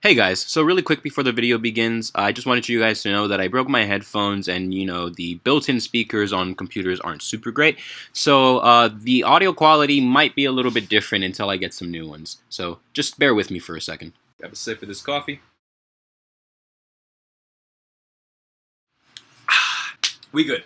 Hey guys, so really quick before the video begins, I just wanted you guys to know that I broke my headphones and, the built-in speakers on computers aren't super great. So the audio quality might be a little bit different until I get some new ones. So just bear with me for a second. Grab a sip of this coffee. We good.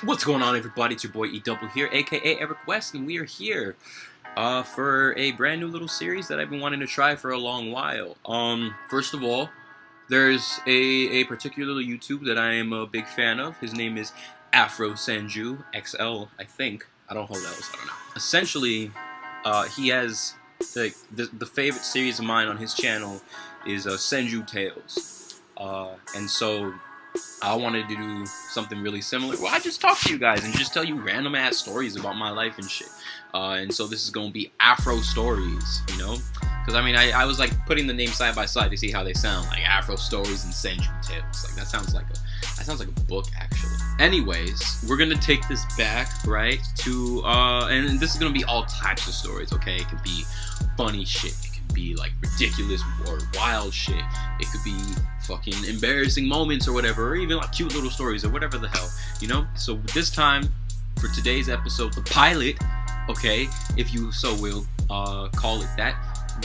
What's going on, everybody? It's your boy E-Double here, aka Eric West, and we are here for a brand new little series that I've been wanting to try for a long while. First of all, there's a particular YouTube that I am a big fan of. His name is Afro Senju XL, I think. I don't hold L's, I don't know. Essentially, he has the favorite series of mine on his channel is Senju Tales, and so I wanted to do something really similar. Well, I just talk to you guys and just tell you random ass stories about my life and shit. And so this is gonna be Afro Stories, because I mean I was like putting the names side by side to see how they sound, like Afro Stories and Senju Tales. Like that sounds like a book actually. Anyways, we're gonna take this back right to and this is gonna be all types of stories. Okay, it could be funny shit. Be like ridiculous or wild shit. It could be fucking embarrassing moments or whatever, or even like cute little stories or whatever the hell, So this time, for today's episode, the pilot, okay, if you so will call it that,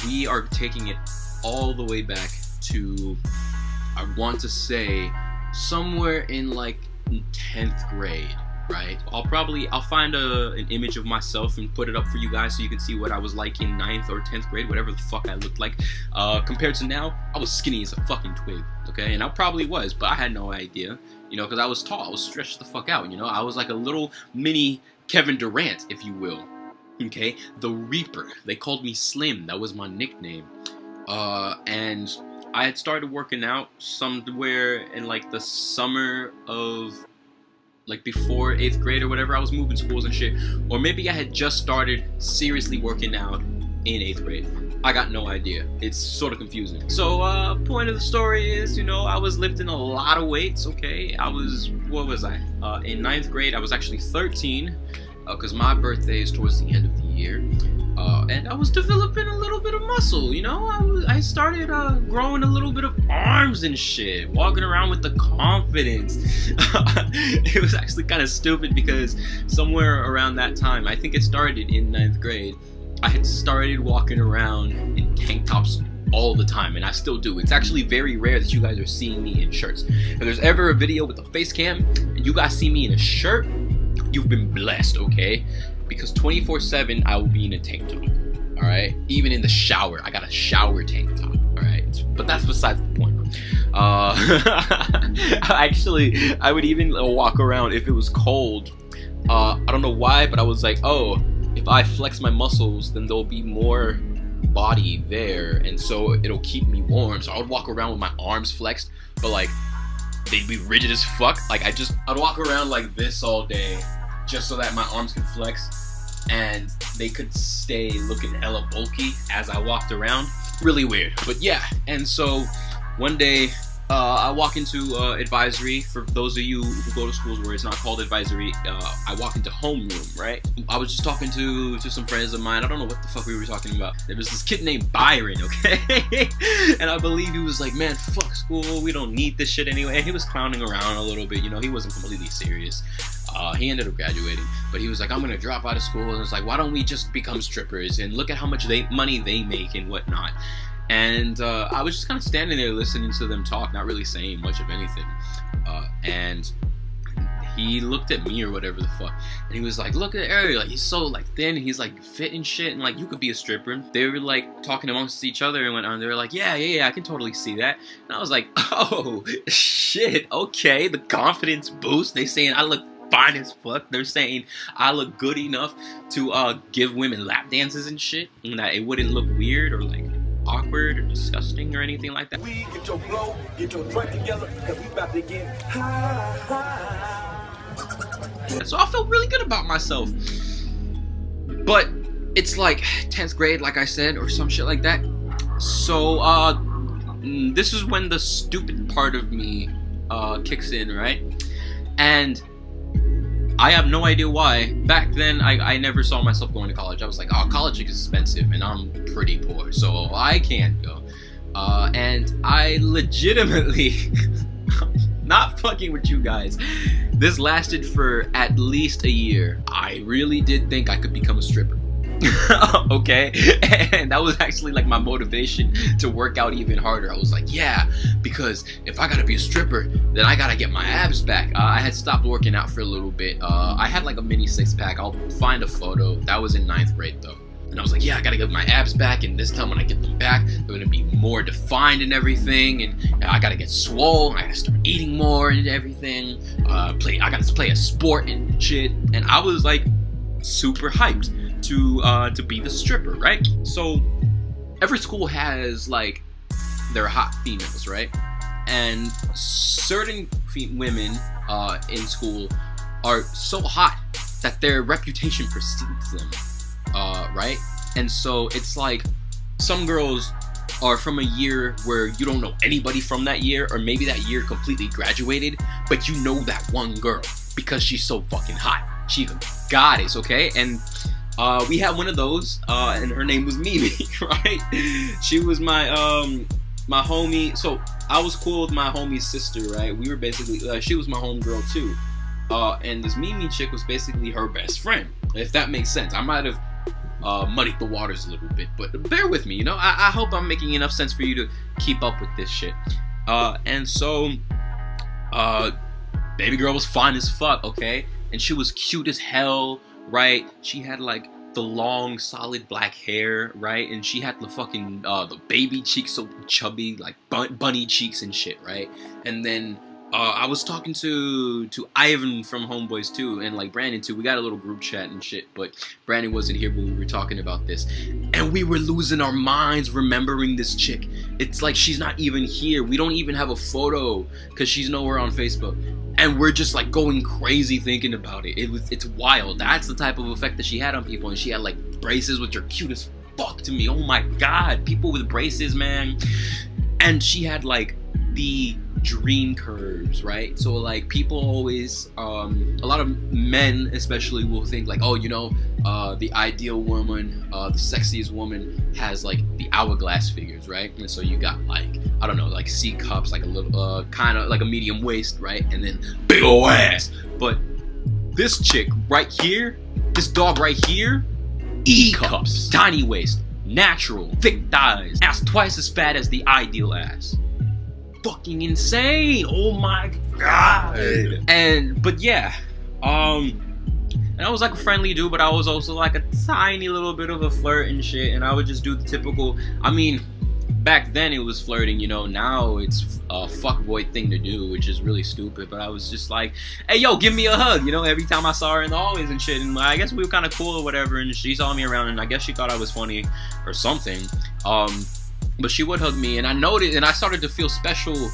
we are taking it all the way back to, I want to say, somewhere in like 10th grade. Right, I'll find an image of myself and put it up for you guys so you can see what I was like in 9th or 10th grade, whatever the fuck I looked like. Compared to now, I was skinny as a fucking twig, okay? And I probably was, but I had no idea, because I was tall, I was stretched the fuck out, I was like a little mini Kevin Durant, if you will, okay? The Reaper, they called me Slim, that was my nickname, and I had started working out somewhere in like the summer of like before 8th grade or whatever. I was moving schools and shit, or maybe I had just started seriously working out in 8th grade. I got no idea. It's sort of confusing. So point of the story is, I was lifting a lot of weights. Okay, what was I? In 9th grade, I was actually 13 because my birthday is towards the end of the year. And I was developing a little bit of muscle, I started growing a little bit of arms and shit, walking around with the confidence. It was actually kind of stupid because somewhere around that time, I think it started in 9th grade, I had started walking around in tank tops all the time, and I still do. It's actually very rare that you guys are seeing me in shirts. If there's ever a video with a face cam and you guys see me in a shirt, you've been blessed, okay? Because 24/7 I will be in a tank top, all right? Even in the shower, I got a shower tank top, all right? But that's besides the point. Actually, I would even walk around if it was cold. I don't know why, but I was like, oh, if I flex my muscles, then there'll be more body there, and so it'll keep me warm. So I would walk around with my arms flexed, but like they'd be rigid as fuck. Like I'd walk around like this all day, just so that my arms could flex and they could stay looking hella bulky as I walked around. Really weird, but yeah. And so one day I walk into advisory. For those of you who go to schools where it's not called advisory, I walk into homeroom, right? I was just talking to some friends of mine. I don't know what the fuck we were talking about. There was this kid named Byron, okay? And I believe he was like, man, fuck school, we don't need this shit anyway. And he was clowning around a little bit, he wasn't completely serious. He ended up graduating, but he was like, I'm gonna drop out of school, and it's like, why don't we just become strippers and look at how much money they make and whatnot. And I was just kind of standing there listening to them talk, not really saying much of anything. And he looked at me or whatever the fuck, and he was like, look at Ariel, like he's so like thin, and he's like fit and shit, and like you could be a stripper. They were like talking amongst each other and went on. They were like, yeah, I can totally see that. And I was like, oh shit, okay, the confidence boost. They saying I look fine as fuck. They're saying I look good enough to give women lap dances and shit, and that it wouldn't look weird or like awkward or disgusting or anything like that. We get your blow, get your drink together, cause we about to get high. So I felt really good about myself. But it's like 10th grade, like I said, or some shit like that. So this is when the stupid part of me kicks in, right? And I have no idea why. Back then, I never saw myself going to college. I was like, oh, college is expensive, and I'm pretty poor, so I can't go. And I legitimately, not fucking with you guys, this lasted for at least a year. I really did think I could become a stripper. Okay, and that was actually like my motivation to work out even harder. I was like, yeah, because if I gotta be a stripper, then I gotta get my abs back. I had stopped working out for a little bit. I had like a mini six-pack. I'll find a photo. That was in 9th grade though. And I was like, yeah, I gotta get my abs back, and this time when I get them back, they're gonna be more defined and everything, and I gotta get swole, I gotta start eating more and everything. I gotta play a sport and shit. And I was like super hyped to be the stripper, right? So every school has like their hot females, right? And certain women in school are so hot that their reputation precedes them, right? And so it's like some girls are from a year where you don't know anybody from that year, or maybe that year completely graduated, but you know that one girl because she's so fucking hot. She's a goddess, okay? And we had one of those, and her name was Mimi, right? She was my my homie. So I was cool with my homie's sister, right? We were basically, she was my homegirl too. And this Mimi chick was basically her best friend, if that makes sense. I might have muddied the waters a little bit, but bear with me, you know? I hope I'm making enough sense for you to keep up with this shit. And so, baby girl was fine as fuck, okay? And she was cute as hell, right? She had like the long, solid black hair, right? And she had the fucking the baby cheeks, so chubby, like bunny cheeks and shit, right? And then I was talking to Ivan from HomeBoiz too, and like Brandon too. We got a little group chat and shit, but Brandon wasn't here when we were talking about this, and we were losing our minds remembering this chick. It's like she's not even here. We don't even have a photo because she's nowhere on Facebook. And we're just like going crazy thinking about it. It's wild. That's the type of effect that she had on people. And she had like braces, which are cute as fuck to me. Oh my god, people with braces, man. And she had like the dream curves, right? So like people always, a lot of men especially will think like, oh, you know, the ideal woman, the sexiest woman has like the hourglass figures, right? And so you got like, I don't know, like C cups, like a little, kind of like a medium waist, right? And then big ol' ass. But this chick right here, this dog right here, E cups, tiny waist, natural, thick thighs, ass twice as fat as the ideal ass. Fucking insane! Oh my god! But yeah, and I was like a friendly dude, but I was also like a tiny little bit of a flirt and shit, and I would just do the typical, I mean, back then it was flirting, you know, now it's a fuckboy thing to do, which is really stupid, but I was just like, hey yo, give me a hug, you know, every time I saw her in the hallways and shit, and I guess we were kind of cool or whatever, and she saw me around, and I guess she thought I was funny or something, but she would hug me, and I noticed, and I started to feel special,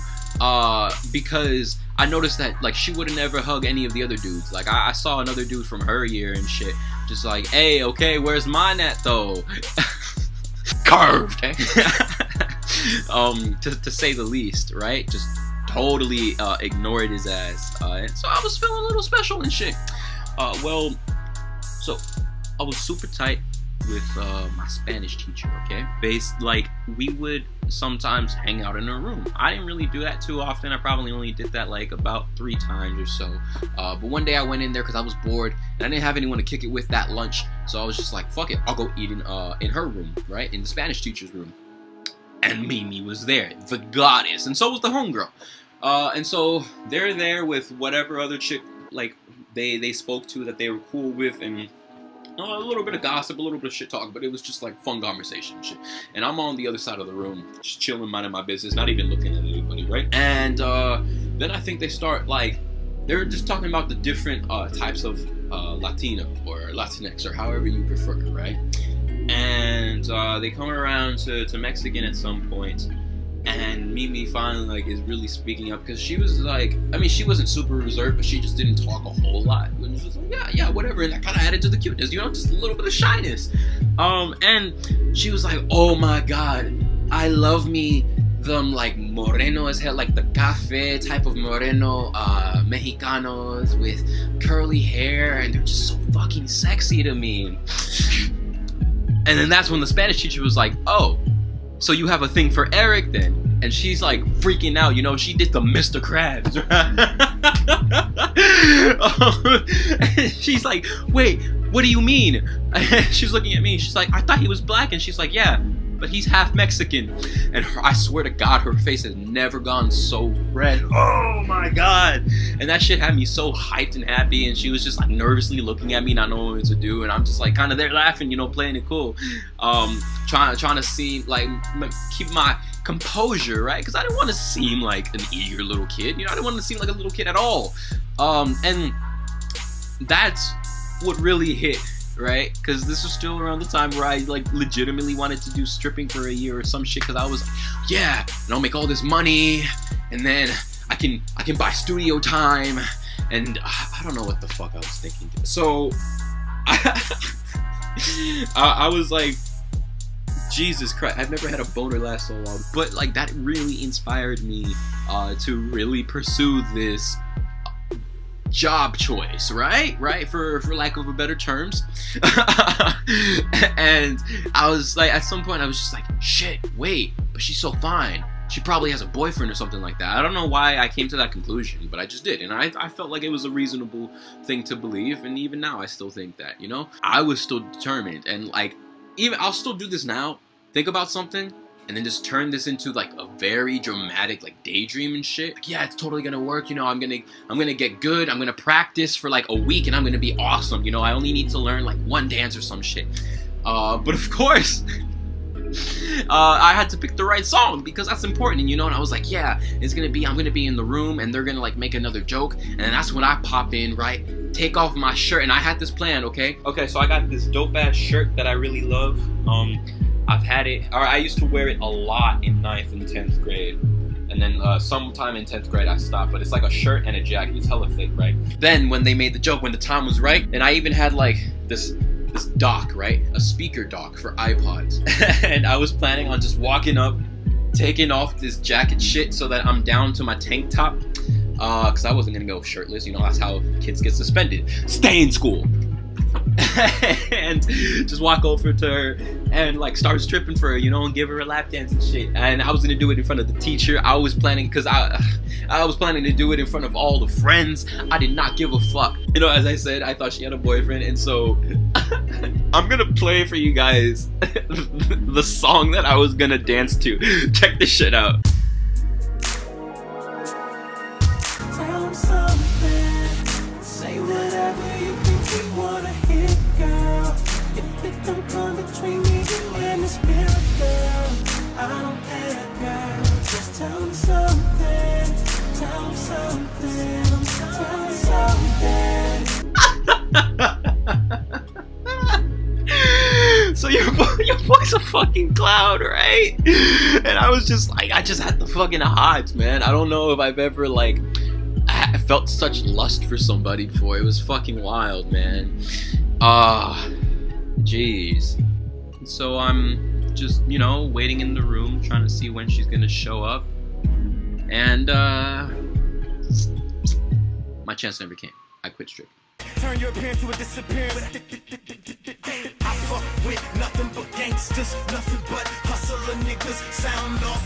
because I noticed that, like, she wouldn't ever hug any of the other dudes. Like, I saw another dude from her year and shit, just like, hey, okay, where's mine at, though? Curved, eh? To say the least, right? Just totally ignored his ass, and so I was feeling a little special and shit. So I was super tight with my Spanish teacher, okay? Like, we would sometimes hang out in her room. I didn't really do that too often. I probably only did that like about 3 times or so. But one day I went in there because I was bored and I didn't have anyone to kick it with that lunch. So I was just like, fuck it, I'll go eat in her room, right? In the Spanish teacher's room. And Mimi was there, the goddess, and so was the homegirl. And so they're there with whatever other chick like they spoke to that they were cool with, and a little bit of gossip, a little bit of shit talk, but it was just like fun conversation and shit. And I'm on the other side of the room, just chilling, minding my business, not even looking at anybody, right? And then I think they start like, they're just talking about the different types of Latino or Latinx or however you prefer, right? And they come around to Mexican at some point. And Mimi finally like is really speaking up because she was like, I mean, she wasn't super reserved, but she just didn't talk a whole lot. It was just like, yeah, whatever. And that kind of added to the cuteness, you know, just a little bit of shyness. And she was like, oh my god, I love me them like moreno as hell, like the cafe type of moreno Mexicanos with curly hair, and they're just so fucking sexy to me. And then that's when the Spanish teacher was like, oh, so you have a thing for Eric then? And she's like freaking out, you know, she did the Mr. Krabs. She's like, wait, what do you mean? She's looking at me, she's like, I thought he was black. And she's like, yeah, but he's half Mexican. And I swear to God, her face has never gone so red. Oh my God. And that shit had me so hyped and happy. And she was just like nervously looking at me, not knowing what to do. And I'm just like kind of there laughing, you know, playing it cool. Trying to seem like, keep my composure, right? Because I didn't want to seem like an eager little kid. You know, I didn't want to seem like a little kid at all. And that's what really hit, right? Because this was still around the time where I like legitimately wanted to do stripping for a year or some shit. Because I was, yeah, and I'll make all this money, and then I can buy studio time, and I don't know what the fuck I was thinking. So I was like, Jesus Christ, I've never had a boner last so long. But like that really inspired me to really pursue this job choice, right? For lack of a better terms. And I was like, at some point I was just like, shit, wait, but she's so fine. She probably has a boyfriend or something like that. I don't know why I came to that conclusion, but I just did. And I felt like it was a reasonable thing to believe. And even now I still think that, you know? I was still determined, and like, even I'll still do this now. Think about something and then just turn this into like a very dramatic like daydream and shit. Like, yeah, it's totally gonna work, you know, I'm gonna get good, I'm gonna practice for like a week and I'm gonna be awesome, you know, I only need to learn like one dance or some shit. But of course I had to pick the right song because that's important, you know. And I was like, yeah, I'm gonna be in the room and they're gonna like make another joke, and then that's when I pop in, right, take off my shirt. And I had this plan, okay, so I got this dope ass shirt that I really love. I've had it, or I used to wear it a lot in 9th and 10th grade, and then sometime in 10th grade I stopped. But it's like a shirt and a jacket, it's hella thick, right? Then when they made the joke, when the time was right, and I even had like this dock, right, a speaker dock for iPods. And I was planning on just walking up, taking off this jacket shit so that I'm down to my tank top, because I wasn't gonna go shirtless, you know, that's how kids get suspended. Stay in school. And just walk over to her and like start stripping for her, you know, and give her a lap dance and shit. And I was gonna do it in front of the teacher. I was planning, because I was planning to do it in front of all the friends. I did not give a fuck, you know. As I said, I thought she had a boyfriend. And so I'm gonna play for you guys the song that I was gonna dance to. Check this shit out. So your boy's a fucking clown, right? And I was just like, I just had the fucking hots, man. I don't know if I've ever like I felt such lust for somebody before. It was fucking wild, man. Jeez. So I'm just, you know, waiting in the room, trying to see when she's gonna show up. And my chance never came. I quit stripping. Turn your appearance to a disappearance. I fuck with nothing but gangsters, nothing but hustler niggas. Sound off.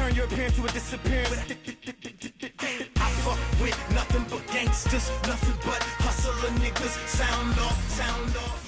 turn your appearance to a disappearance. I fuck with nothing but gangsters, nothing but hustler niggas. Sound off, sound off.